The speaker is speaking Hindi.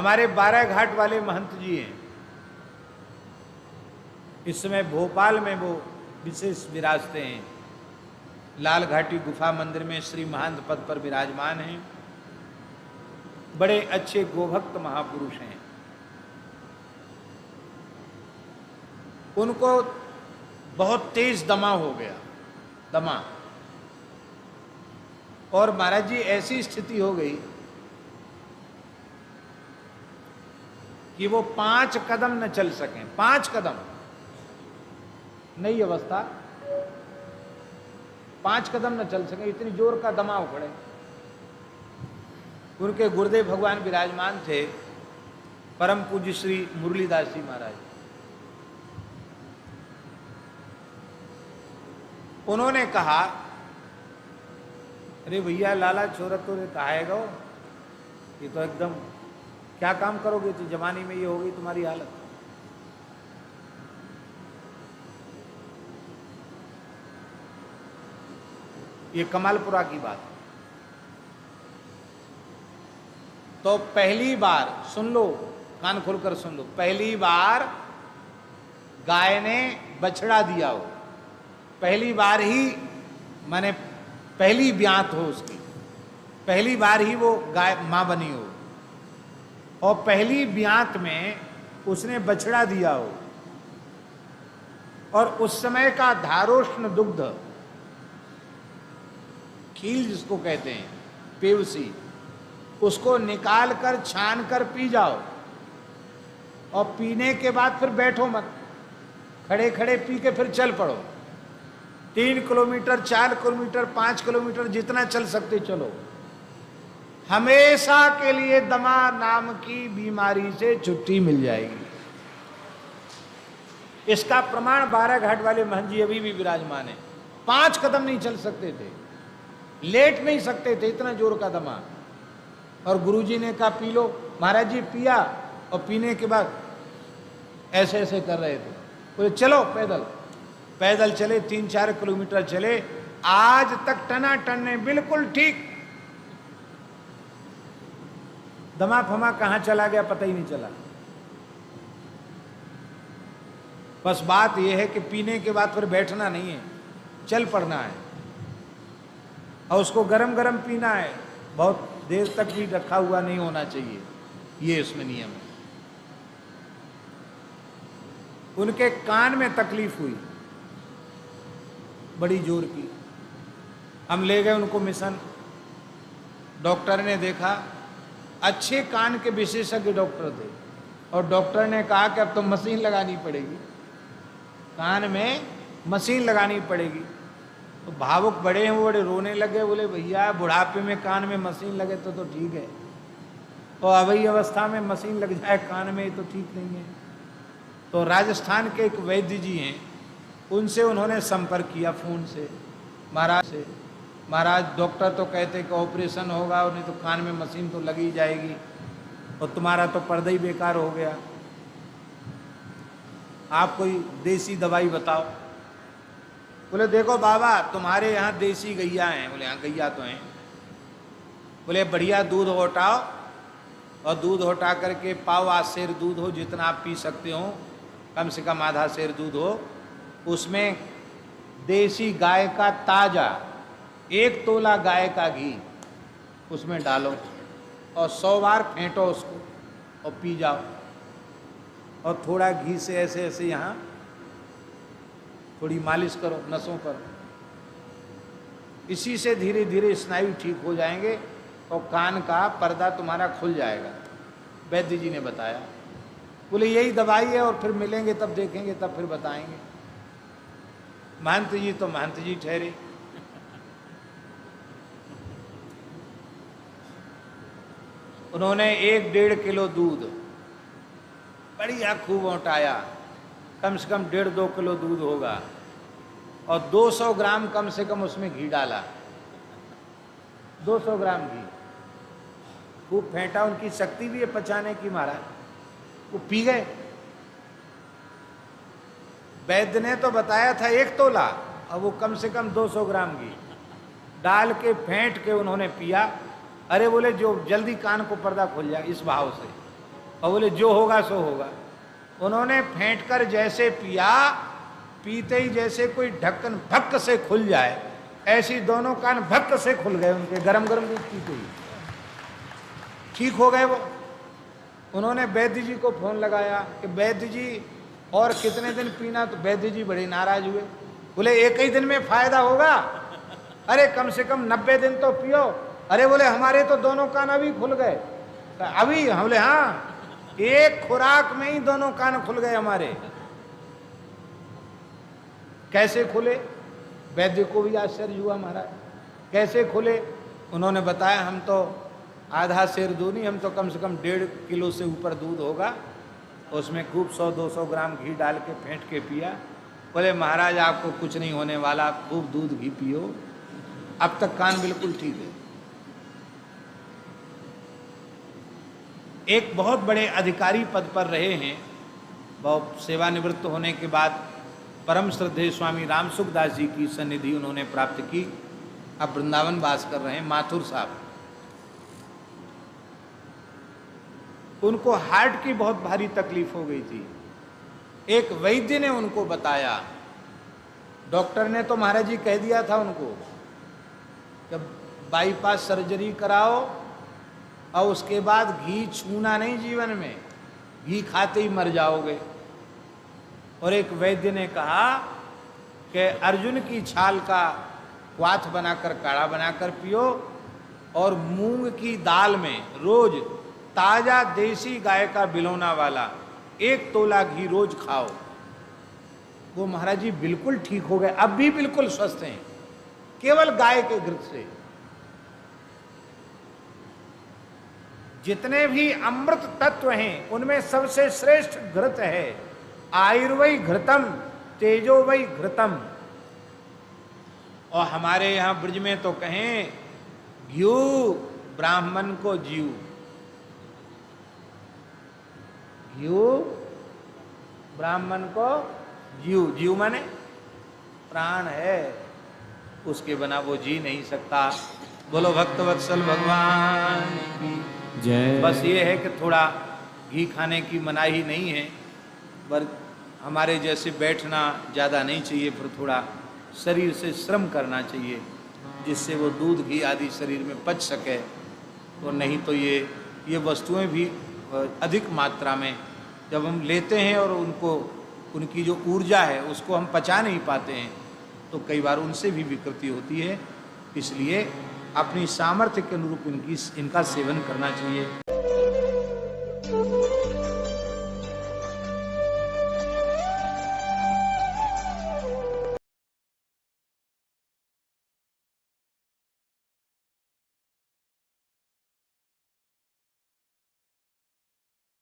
हमारे 12 घाट वाले महंत जी हैं, इस समय भोपाल में वो विशेष विराजते हैं। लाल घाटी गुफा मंदिर में श्री महंत पद पर विराजमान हैं। बड़े अच्छे गोभक्त महापुरुष हैं। उनको बहुत तेज दमा हो गया, दमा। और महाराज जी ऐसी स्थिति हो गई कि वो 5 कदम न चल सकें, 5 कदम, नई अवस्था, 5 कदम न चल सकें, इतनी जोर का दमा उखड़े। उनके गुरुदेव भगवान विराजमान थे, परम पूज्य श्री मुरलीदास जी महाराज। उन्होंने कहा, अरे भैया लाला छोरा तो कहा गो, ये तो एकदम क्या काम करोगे, तो जवानी में ये हो गई तुम्हारी हालत। ये कमालपुरा की बात। तो पहली बार सुन लो, कान खोलकर सुन लो, पहली बार गाय ने बछड़ा दिया हो, पहली बार ही, माने पहली ब्यात हो उसकी, पहली बार ही वो गाय मां बनी हो, और पहली ब्यात में उसने बछड़ा दिया हो, और उस समय का धारोष्ण दुग्ध, खील जिसको कहते हैं, पेवसी, उसको निकाल कर छान कर पी जाओ, और पीने के बाद फिर बैठो मत, खड़े खड़े पी के फिर चल पड़ो। 3 किलोमीटर, 4 किलोमीटर, 5 किलोमीटर, जितना चल सकते चलो। हमेशा के लिए दमा नाम की बीमारी से छुट्टी मिल जाएगी। इसका प्रमाण 12 घाट वाले महंत जी अभी भी विराजमान है। 5 कदम नहीं चल सकते थे, लेट नहीं सकते थे, इतना जोर का दमा। और गुरुजी ने कहा पी लो। महाराज जी पिया, और पीने के बाद ऐसे ऐसे कर रहे थे। बोले चलो पैदल, पैदल चले, 3-4 किलोमीटर चले, आज तक टना टन बिल्कुल ठीक। दमा फमा कहां चला गया पता ही नहीं चला। बस बात यह है कि पीने के बाद फिर बैठना नहीं है, चल पड़ना है, और उसको गरम गरम पीना है, बहुत देर तक भी रखा हुआ नहीं होना चाहिए, ये इसमें नियम है। उनके कान में तकलीफ हुई बड़ी जोर की। हम ले गए उनको मिशन, डॉक्टर ने देखा, अच्छे कान के विशेषज्ञ डॉक्टर थे, और डॉक्टर ने कहा कि अब तो मशीन लगानी पड़ेगी, कान में मशीन लगानी पड़ेगी। तो भावुक बड़े हैं, वो बड़े रोने लगे, बोले भैया बुढ़ापे में कान में मशीन लगे तो ठीक है, और अभी अवस्था में मशीन लग जाए कान में तो ठीक नहीं है। तो राजस्थान के एक वैद्य जी हैं, उनसे उन्होंने संपर्क किया फोन से, महाराज से, महाराज डॉक्टर तो कहते कि ऑपरेशन होगा, और नहीं तो कान में मशीन तो लगी जाएगी, और तुम्हारा तो पर्दा ही बेकार हो गया, आप कोई देसी दवाई बताओ। बोले देखो बाबा तुम्हारे यहाँ देसी गैया हैं। बोले हाँ गैया तो हैं। बोले बढ़िया दूध हटाओ, और दूध हटा करके पाव सेर दूध हो, जितना आप पी सकते हो, कम से कम आधा सेर दूध हो, उसमें देसी गाय का ताज़ा 1 तोला गाय का घी उसमें डालो, और 100 बार फेंटो उसको, और पी जाओ, और थोड़ा घी से ऐसे ऐसे यहाँ थोड़ी मालिश करो नसों पर। इसी से धीरे धीरे स्नायु ठीक हो जाएंगे, और कान का पर्दा तुम्हारा खुल जाएगा, वैद्य जी ने बताया। बोले यही दवाई है, और फिर मिलेंगे तब देखेंगे, तब फिर बताएंगे। महंत जी तो महंत जी ठहरे। उन्होंने 1-1.5 किलो दूध बढ़िया खूब उठाया, कम से कम 1.5-2 किलो दूध होगा, और 200 ग्राम कम से कम उसमें घी डाला, 200 ग्राम घी खूब फेंटा। उनकी शक्ति भी है पचाने की महाराज, वो पी गए। वैद्य ने तो बताया था 1 तोला, और वो कम से कम 200 ग्राम घी डाल के फेंट के उन्होंने पिया। अरे बोले जो जल्दी कान को पर्दा खुल जाए, इस भाव से और बोले जो होगा सो होगा। उन्होंने फेंट कर जैसे पिया, पीते ही जैसे कोई ढक्कन भक्क से खुल जाए, ऐसी दोनों कान भक्क से खुल गए उनके, गरम गरम दूध पीते ही ठीक हो गए वो। उन्होंने वैद्य जी को फोन लगाया कि वैद्य जी और कितने दिन पीना, तो वैद्य जी बड़े नाराज हुए, बोले एक ही दिन में फायदा होगा, अरे कम से कम 90 दिन तो पियो। अरे बोले हमारे तो दोनों कान अभी खुल गए। अभी? हम बोले हाँ, एक खुराक में ही दोनों कान खुल गए हमारे। कैसे खुले? वैद्य को भी आश्चर्य हुआ महाराज, कैसे खुले? उन्होंने बताया हम तो आधा सेर दूध नहीं, हम तो कम से कम 1.5 किलो से ऊपर दूध होगा, उसमें खूब 100-200 ग्राम घी डाल के फेंट के पिया। बोले महाराज आपको कुछ नहीं होने वाला, आप खूब दूध घी पियो, अब तक कान बिल्कुल ठीक है। एक बहुत बड़े अधिकारी पद पर रहे हैं, बहुत सेवानिवृत्त होने के बाद परम श्रद्धेय स्वामी रामसुखदास जी की सन्निधि उन्होंने प्राप्त की। अब वृंदावन वास कर रहे हैं, माथुर साहब। उनको हार्ट की बहुत भारी तकलीफ हो गई थी। एक वैद्य ने उनको बताया, डॉक्टर ने तो महाराज जी कह दिया था उनको कि बाईपास सर्जरी कराओ और उसके बाद घी छूना नहीं जीवन में, घी खाते ही मर जाओगे। और एक वैद्य ने कहा कि अर्जुन की छाल का क्वाथ बनाकर काढ़ा बनाकर पियो और मूंग की दाल में रोज ताजा देसी गाय का बिलौना वाला 1 तोला घी रोज खाओ। वो महाराज जी बिल्कुल ठीक हो गए, अब भी बिल्कुल स्वस्थ हैं, केवल गाय के घृत से। जितने भी अमृत तत्व हैं उनमें सबसे श्रेष्ठ घृत है। आयुर्वै घृतम तेजो वै घृतम। और हमारे यहां ब्रज में तो कहें घ्यू ब्राह्मण को जीव, घ्यू ब्राह्मण को जीव, जीव माने प्राण है, उसके बिना वो जी नहीं सकता। बोलो भक्तवत्सल भगवान की जय। बस ये है कि थोड़ा घी खाने की मनाही नहीं है, पर हमारे जैसे बैठना ज़्यादा नहीं चाहिए, फिर थोड़ा शरीर से श्रम करना चाहिए जिससे वो दूध घी आदि शरीर में पच सके। और नहीं तो ये वस्तुएं भी अधिक मात्रा में जब हम लेते हैं और उनको, उनकी जो ऊर्जा है उसको हम पचा नहीं पाते हैं, तो कई बार उनसे भी विकृति होती है। इसलिए अपनी सामर्थ्य के अनुरूप इनका सेवन करना चाहिए।